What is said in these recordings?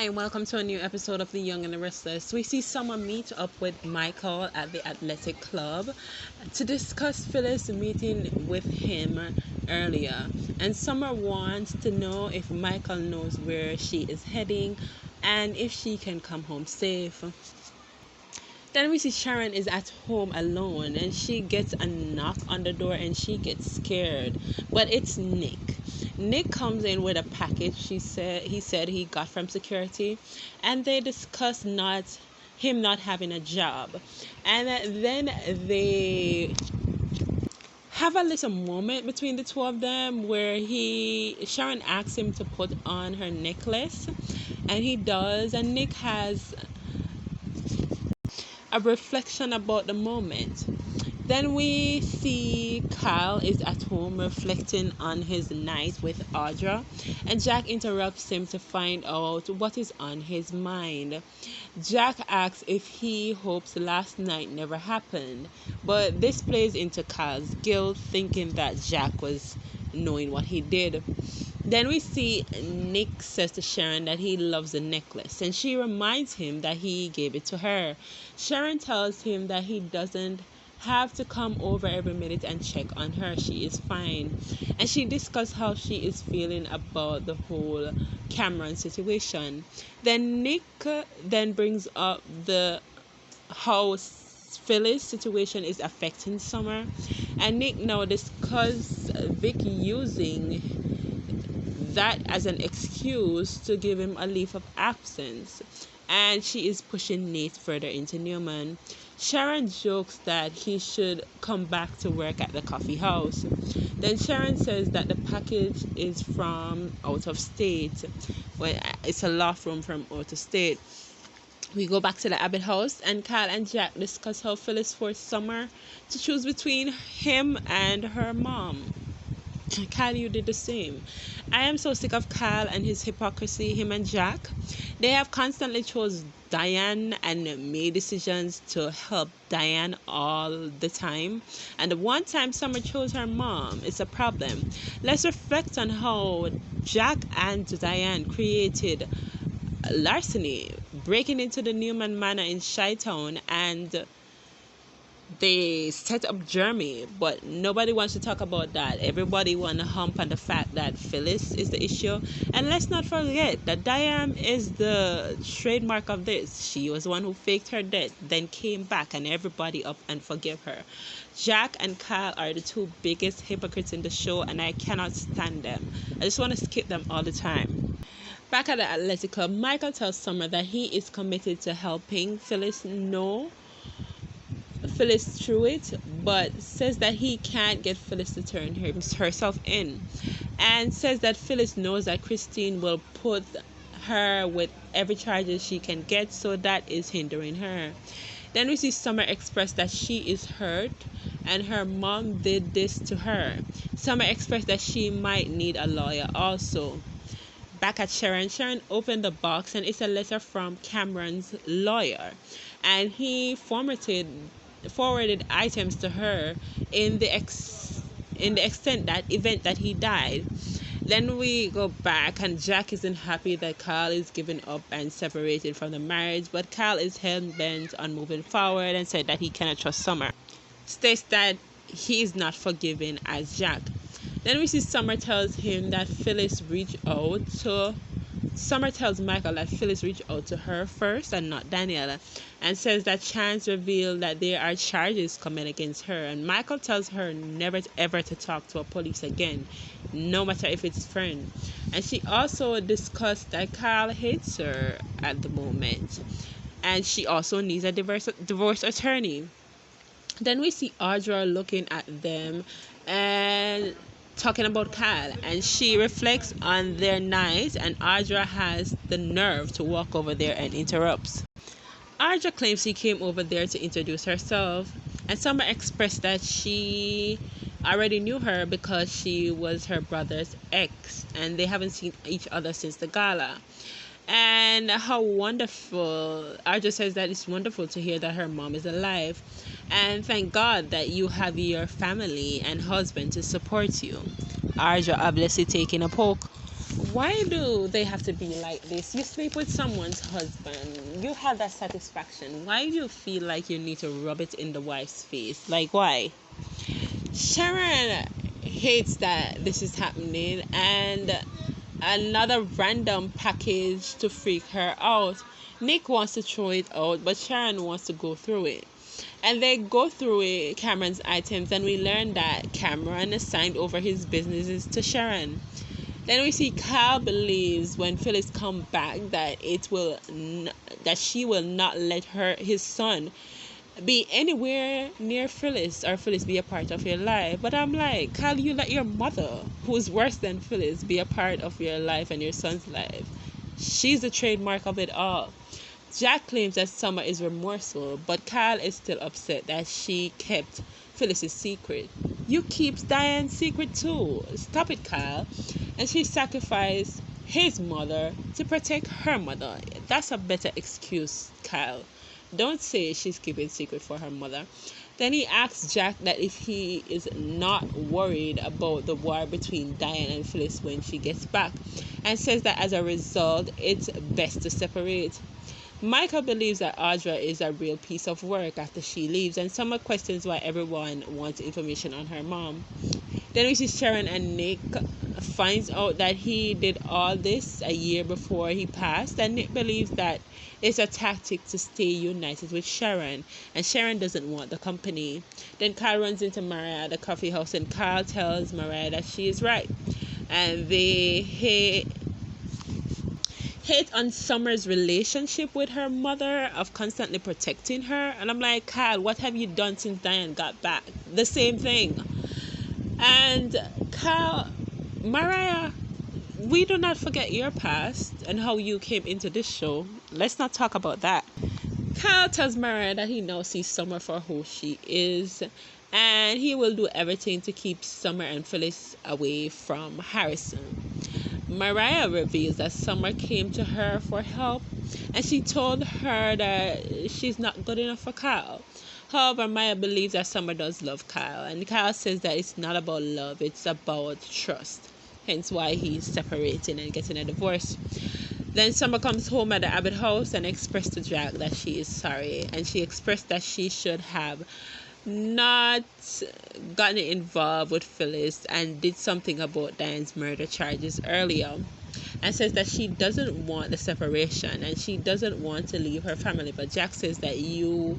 Hi, and welcome to a new episode of The Young and the Restless. We see Summer meet up with Michael at the athletic club to discuss Phyllis meeting with him earlier. And Summer wants to know if Michael knows where she is heading and if she can come home safe. Then we see Sharon is at home alone and she gets a knock on the door and she gets scared. But it's Nick. Nick comes in with a package he said he got from security, and they discuss him not having a job. And then they have a little moment between the two of them where Sharon asks him to put on her necklace, and he does, and Nick has a reflection about the moment. Then we see Kyle is at home reflecting on his night with Audra, and Jack interrupts him to find out what is on his mind. Jack asks if he hopes last night never happened, but this plays into Kyle's guilt, thinking that Jack was knowing what he did. Then we see Nick says to Sharon that he loves the necklace, and she reminds him that he gave it to her. Sharon tells him that he doesn't have to come over every minute and check on her. She is fine. And she discusses how she is feeling about the whole Cameron situation. Then Nick then brings up the how Phyllis situation is affecting Summer. And Nick now discusses Vic using that as an excuse to give him a leave of absence, and she is pushing Nate further into Newman. Sharon jokes that he should come back to work at the coffee house. Then Sharon says that the package is from out of state. Well, it's a law firm from out of state. We go back to the Abbott house, and Kyle and Jack discuss how Phyllis forced Summer to choose between him and her mom. Kyle, you did the same. I am so sick of Kyle and his hypocrisy, him and Jack. They have constantly chose Diane and made decisions to help Diane all the time. And the one time Summer chose her mom, it's a problem. Let's reflect on how Jack and Diane created larceny, breaking into the Newman Manor in Chi-Town, and they set up Jeremy, but nobody wants to talk about that. Everybody want to hump on the fact that Phyllis is the issue. And let's not forget that Diane is the trademark of this. She was the one who faked her death, then came back, and everybody up and forgive her. Jack and Kyle are the two biggest hypocrites in the show, and I cannot stand them. I just want to skip them all the time. Back at the athletic club, Michael tells Summer that he is committed to helping Phyllis through it, but says that he can't get Phyllis to turn herself in, and says that Phyllis knows that Christine will put her with every charges she can get, so that is hindering her. Then we see Summer express that she is hurt and her mom did this to her. Summer expressed that she might need a lawyer also. Back at Sharon opened the box, and it's a letter from Cameron's lawyer, and he forwarded items to her in the extent that event that he died. Then we go back, and Jack isn't happy that Kyle is giving up and separated from the marriage, but Kyle is hell-bent on moving forward and said that he cannot trust Summer. States that he is not forgiving as Jack. Then we see Summer tells Michael that Phyllis reached out to her first and not Daniela, and says that Chance revealed that there are charges coming against her, and Michael tells her never ever to talk to a police again, no matter if it's friend. And she also discussed that Kyle hates her at the moment, and she also needs a divorce attorney. Then we see Audra looking at them and talking about Kyle, and she reflects on their night, and Audra has the nerve to walk over there and interrupts. Audra claims she came over there to introduce herself, and Summer expressed that she already knew her because she was her brother's ex, and they haven't seen each other since the gala. And how wonderful, Audra says that it's wonderful to hear that her mom is alive, and thank God that you have your family and husband to support you. Audra obviously taking a poke. Why do they have to be like this? You sleep with someone's husband, you have that satisfaction. Why do you feel like you need to rub it in the wife's face? Like, why? Sharon hates that this is happening, and another random package to freak her out. Nick wants to throw it out, but Sharon wants to go through it. And they go through it, Cameron's items, and we learn that Cameron assigned over his businesses to Sharon. Then we see Kyle believes when Phyllis come back that that she will not let his son be anywhere near Phyllis, or Phyllis be a part of your life. But I'm like, Kyle, you let your mother, who's worse than Phyllis, be a part of your life and your son's life. She's the trademark of it all. Jack claims that Summer is remorseful, but Kyle is still upset that she kept Phyllis's secret. You keep Diane's secret too. Stop it, Kyle. And she sacrificed his mother to protect her mother. That's a better excuse, Kyle. Don't say she's keeping secret for her mother. Then he asks Jack that if he is not worried about the war between Diane and Phyllis when she gets back, and says that as a result, it's best to separate. Michael believes that Audra is a real piece of work after she leaves, and Summer questions why everyone wants information on her mom. Then we see Sharon, and Nick finds out that he did all this a year before he passed, and Nick believes that it's a tactic to stay united with Sharon, and Sharon doesn't want the company. Then Kyle runs into Mariah at the coffee house, and Kyle tells Mariah that she is right, and they hate on Summer's relationship with her mother, of constantly protecting her. And I'm like, Kyle, what have you done since Diane got back? The same thing. And Kyle, Mariah, we do not forget your past and how you came into this show. Let's not talk about that. Kyle tells Mariah that he now sees Summer for who she is, and he will do everything to keep Summer and Phyllis away from Harrison. Mariah reveals that Summer came to her for help, and she told her that she's not good enough for Kyle. However, Maya believes that Summer does love Kyle, and Kyle says that it's not about love, it's about trust. Hence why he's separating and getting a divorce. Then Summer comes home at the Abbott house and expressed to Jack that she is sorry, and she expressed that she should have not gotten involved with Phyllis and did something about Diane's murder charges earlier, and says that she doesn't want the separation and she doesn't want to leave her family. But Jack says that you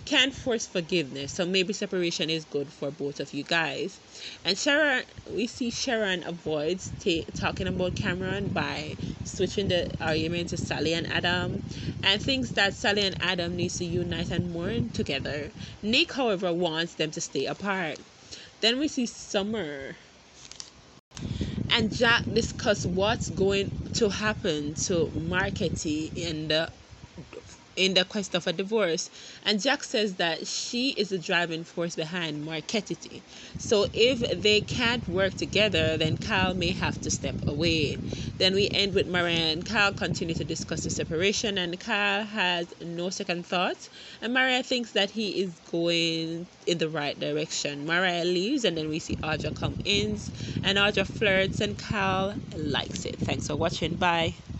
can't force forgiveness, so maybe separation is good for both of you guys. And Sharon, we see Sharon avoids talking about Cameron by switching the argument to Sally and Adam, and thinks that Sally and Adam needs to unite and mourn together. Nick, however, wants them to stay apart. Then we see Summer and Jack discuss what's going to happen to Marquette in the quest of a divorce, and Jack says that she is the driving force behind Marquette. So if they can't work together, then Kyle may have to step away. Then we end with Mariah and Kyle continue to discuss the separation, and Kyle has no second thoughts, and Mariah thinks that he is going in the right direction. Mariah leaves, and then we see Audra come in, and Audra flirts, and Kyle likes it. Thanks for watching. Bye.